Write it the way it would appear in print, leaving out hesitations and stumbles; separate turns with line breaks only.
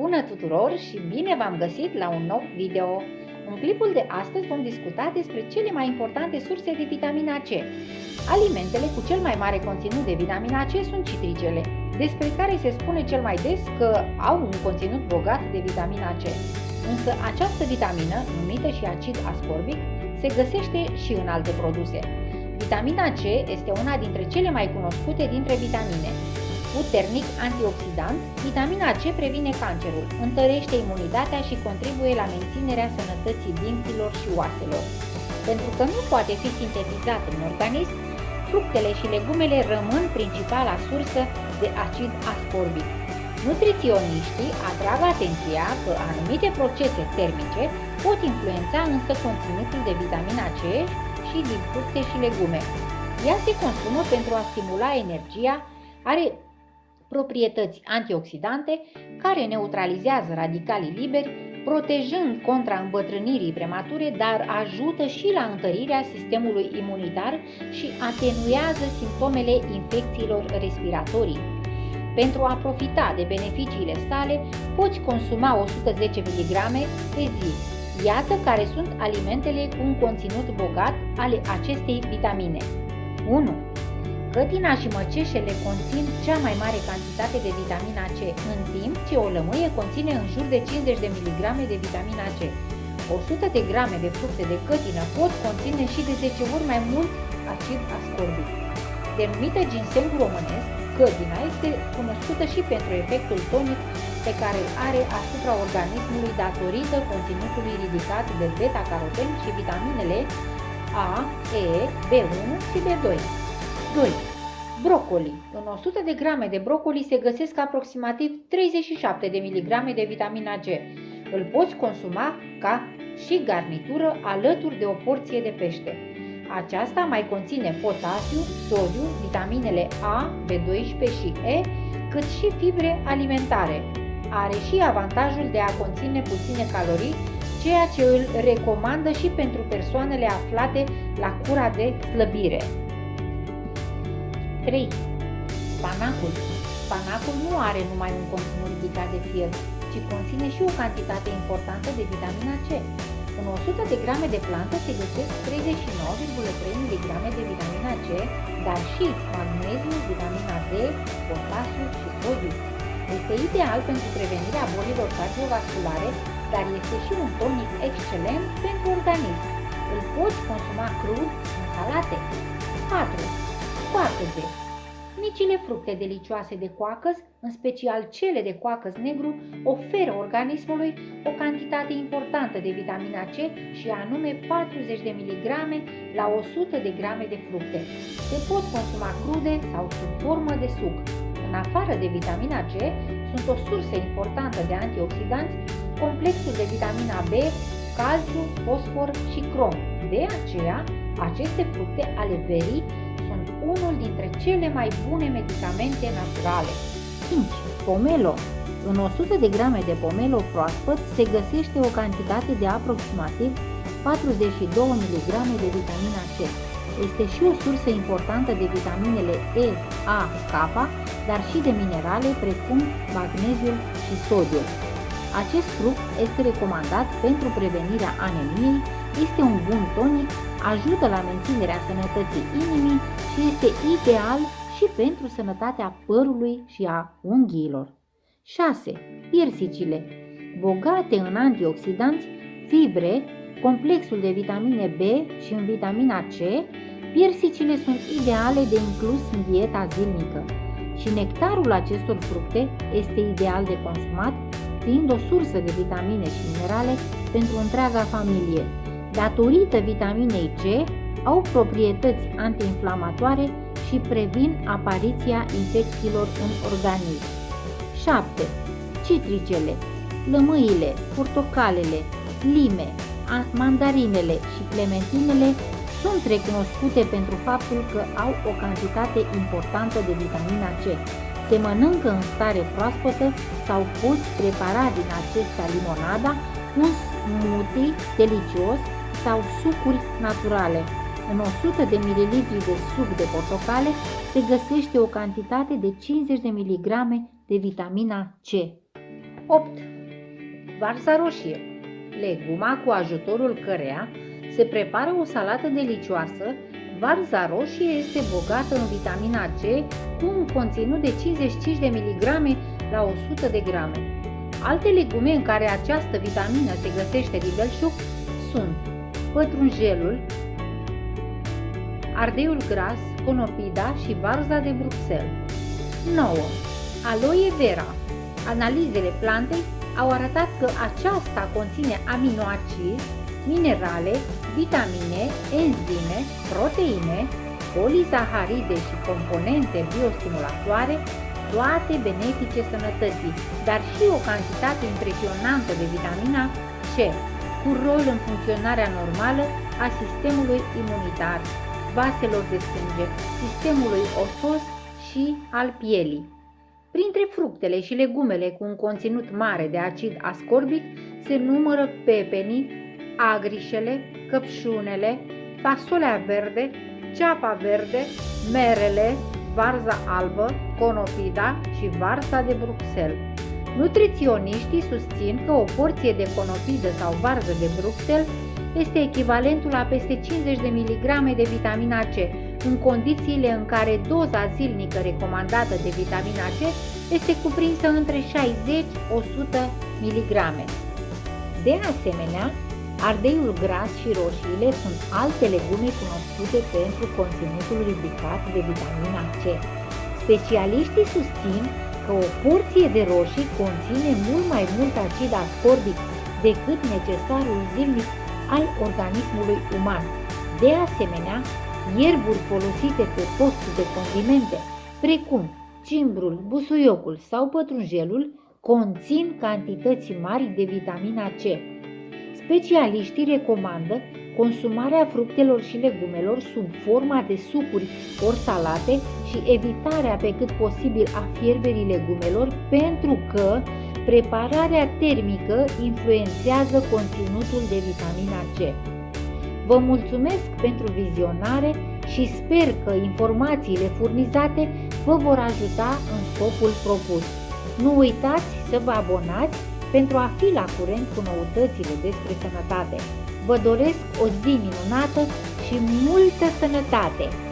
Bună tuturor și bine v-am găsit la un nou video! În clipul de astăzi vom discuta despre cele mai importante surse de vitamina C. Alimentele cu cel mai mare conținut de vitamina C sunt citricele, despre care se spune cel mai des că au un conținut bogat de vitamina C. Însă această vitamină, numită și acid ascorbic, se găsește și în alte produse. Vitamina C este una dintre cele mai cunoscute dintre vitamine. Puternic antioxidant, vitamina C previne cancerul, întărește imunitatea și contribuie la menținerea sănătății dinților și oaselor. Pentru că nu poate fi sintetizat în organism, fructele și legumele rămân principala sursă de acid ascorbic. Nutriționiștii atrag atenția că anumite procese termice pot influența însă conținutul de vitamina C și din fructe și legume. Ea se consumă pentru a stimula energia, are proprietăți antioxidante care neutralizează radicalii liberi, protejând contra îmbătrânirii premature, dar ajută și la întărirea sistemului imunitar și atenuează simptomele infecțiilor respiratorii. Pentru a profita de beneficiile sale, poți consuma 110 mg pe zi. Iată care sunt alimentele cu un conținut bogat ale acestei vitamine. 1. Cătina și măceșele conțin cea mai mare cantitate de vitamina C, în timp ce o lămâie conține în jur de 50 de mg de vitamina C. 100 de grame de fructe de cătină pot conține și de 10 ori mai mult acid ascorbic. Denumită ginseng românesc, cătina este cunoscută și pentru efectul tonic pe care îl are asupra organismului datorită conținutului ridicat de beta-caroten și vitaminele A, E, B1 și B2. 2. Brocoli. În 100 de grame de brocoli se găsesc aproximativ 37 de mg de vitamina C. Îl poți consuma ca și garnitură alături de o porție de pește. Aceasta mai conține potasiu, sodiu, vitaminele A, B12 și E, cât și fibre alimentare. Are și avantajul de a conține puține calorii, ceea ce îl recomandă și pentru persoanele aflate la cura de slăbire. 3. Spanacul. Spanacul nu are numai un conținut ridicat de fier, ci conține și o cantitate importantă de vitamina C. În 100 de grame de plantă se găsesc 39,3 mg de vitamina C, dar și magneziu, vitamina D, potasiu și sodiu. Este ideal pentru prevenirea bolilor cardiovasculare, dar este și un tonic excelent pentru organism. Îl poți consuma crud în salate. 4. Coacăze. Micile fructe delicioase de coacăz, în special cele de coacăz negru, oferă organismului o cantitate importantă de vitamina C și anume 40 de mg la 100 de grame de fructe. Se pot consuma crude sau sub formă de suc. În afară de vitamina C, sunt o sursă importantă de antioxidanți, complexul de vitamina B, calciu, fosfor și crom. De aceea, aceste fructe ale verii sunt unul dintre cele mai bune medicamente naturale. 5. Pomelo. În 100 de grame de pomelo proaspăt se găsește o cantitate de aproximativ 42 mg de vitamina C. Este și o sursă importantă de vitaminele E, A, K, dar și de minerale precum magneziul și sodiul. Acest fruct este recomandat pentru prevenirea anemiei, este un bun tonic, ajută la menținerea sănătății inimii și este ideal și pentru sănătatea părului și a unghiilor. 6. Piersicile. Bogate în antioxidanți, fibre, complexul de vitamine B și în vitamina C, piersicile sunt ideale de inclus în dieta zilnică. Și nectarul acestor fructe este ideal de consumat, fiind o sursă de vitamine și minerale pentru întreaga familie. Datorită vitaminei C, au proprietăți antiinflamatoare și previn apariția infecțiilor în organism. 7. Citricele. Lămâile, portocalele, lime, mandarinele și clementinele sunt recunoscute pentru faptul că au o cantitate importantă de vitamina C. Se mănâncă în stare proaspătă sau poți prepara din acestea limonada, un smoothie delicios sau sucuri naturale. În 100 de ml de suc de portocale se găsește o cantitate de 50 de mg de vitamina C. 8. Varza roșie, leguma cu ajutorul căreia se prepară o salată delicioasă. Varza roșie este bogată în vitamina C cu un conținut de 55 de mg la 100 de grame. Alte legume în care această vitamină se găsește din belșug sunt pătrunjelul, ardeiul gras, conopida și varza de Bruxelles. 9. Aloe vera. Analizele plantei au arătat că aceasta conține aminoacizi, minerale, vitamine, enzime, proteine, polizaharide și componente biostimulatoare, toate benefice sănătății, dar și o cantitate impresionantă de vitamina C, cu rol în funcționarea normală a sistemului imunitar, vaselor de sânge, sistemului osos și al pielii. Printre fructele și legumele cu un conținut mare de acid ascorbic se numără pepenii, agrișele, căpșunele, fasolea verde, ceapa verde, merele, varza albă, conopida și varza de Bruxelles. Nutriționiștii susțin că o porție de conopidă sau varză de Bruxelles este echivalentul la peste 50 de mg de vitamina C, în condițiile în care doza zilnică recomandată de vitamina C este cuprinsă între 60-100 mg. De asemenea, ardeiul gras și roșiile sunt alte legume cunoscute pentru conținutul ridicat de vitamina C. Specialiștii susțin că o porție de roșii conține mult mai mult acid ascorbic decât necesarul zilnic al organismului uman. De asemenea, ierburi folosite pe post de condimente, precum cimbrul, busuiocul sau pătrunjelul, conțin cantități mari de vitamina C. Specialiștii recomandă consumarea fructelor și legumelor sub forma de sucuri ori salate și evitarea pe cât posibil a fierberii legumelor, pentru că prepararea termică influențează conținutul de vitamina C. Vă mulțumesc pentru vizionare și sper că informațiile furnizate vă vor ajuta în scopul propus. Nu uitați să vă abonați pentru a fi la curent cu noutățile despre sănătate. Vă doresc o zi minunată și multă sănătate!